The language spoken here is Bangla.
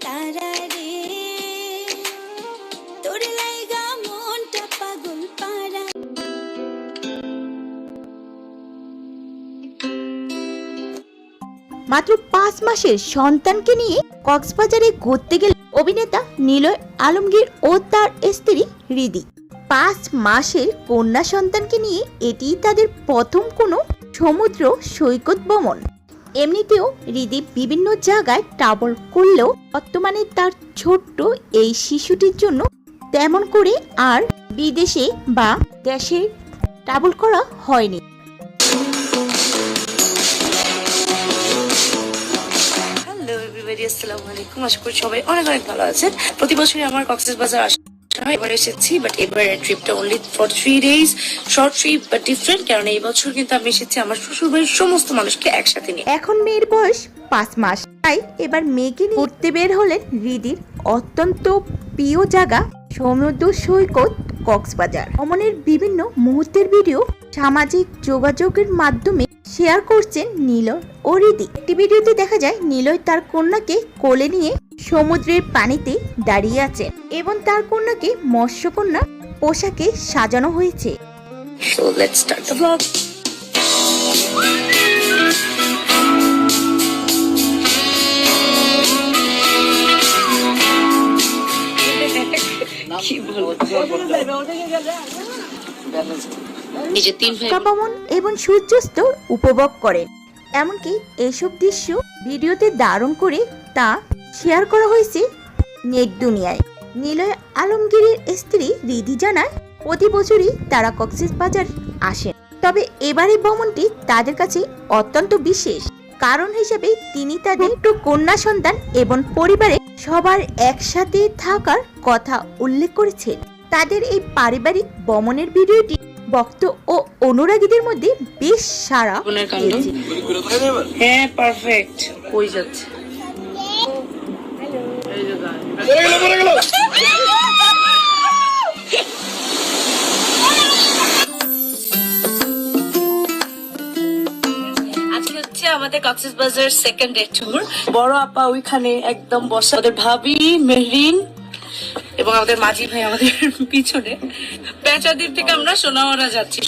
তারা রে তোর লাইগা মনটা পাগল পারা। মাত্র 5 মাসের সন্তানকে নিয়ে কক্সবাজারে ঘুরতে গেল অভিনেতা নিলয় আলমগীর ও তার স্ত্রী রিদি। 5 মাসের কন্যা সন্তানকে নিয়ে এটি তাদের প্রথম কোনো সমুদ্র সৈকত ভ্রমণ। এমনিতেও রিদি বিভিন্ন জায়গায় ট্রাভেল করলেও বর্তমানে তার ছোট্ট এই শিশুটির জন্য তেমন করে আর বিদেশে বা দেশে ট্রাভেল করা হয়নি। আসসালামু আলাইকুম, আশা করি সবাই অনেক অনেক ভালো আছেন। প্রতি বছরই আমার কক্সবাজার আসা হয়, এবার এসেছি, বাট এবারের ট্রিপটা only for 3 days, short trip but different, কারণ এই বছর কিন্তু আমি এসেছি আমার শ্বশুর বাড়ির সমস্ত মানুষকে একসাথে নিয়ে। এখন মেয়ের বয়স 5 মাস, তাই এবার মেয়েকে নিয়ে ঘুরতে বের হলেন রিদির অত্যন্ত প্রিয় জায়গা সমুদ্র সৈকত কক্সবাজার। ভ্রমণের বিভিন্ন মুহূর্তের ভিডিও সামাজিক যোগাযোগের মাধ্যমে শেয়ার করছেন নিলয় ও রিদি। একটি ভিডিওতে দেখা যায় নিলয় তার কন্যাকে কোলে নিয়ে সমুদ্রের পানিতে দাঁড়িয়ে আছেন এবং তার কন্যাকে মৎস্যকন্যা পোশাকে সাজানো হয়েছে। So let's start the vlog. ভ্রমণ এবং সূর্যাস্ত উপভোগ করেন। এমনকি এইসব দৃশ্য ভিডিওতে ধারণ করে তা শেয়ার করা হয়েছে নেট দুনিয়ায়। নিলয় আলমগীরের স্ত্রী রিদি জানায় প্রতি বছরই তারা কক্সবাজার আসেন, তবে এবারে ভ্রমণটি তাদের কাছে অত্যন্ত বিশেষ। কারণ হিসেবে তিনি তাদের কন্যা সন্তান এবং পরিবারের সবার একসাথে থাকার কথা উল্লেখ করেছেন। তাদের এই পারিবারিক ভ্রমণের ভিডিওটি ভক্ত ও অনুরাগীদের মধ্যে বেশ সাড়া ফেলেছে। হ্যাঁ, পারফেক্ট। কই যাচ্ছে? আমাদের কক্সবাজার সেকেন্ড ডে ট্যুর। বড় আপা ওইখানে একদম বসা, ওদের ভাবি মেহরিন এবং আমাদের মাঝি ভাই আমাদের পিছনে। পেঁচাদ্বীপ থেকে আমরা সোনাওয়ারা যাচ্ছি।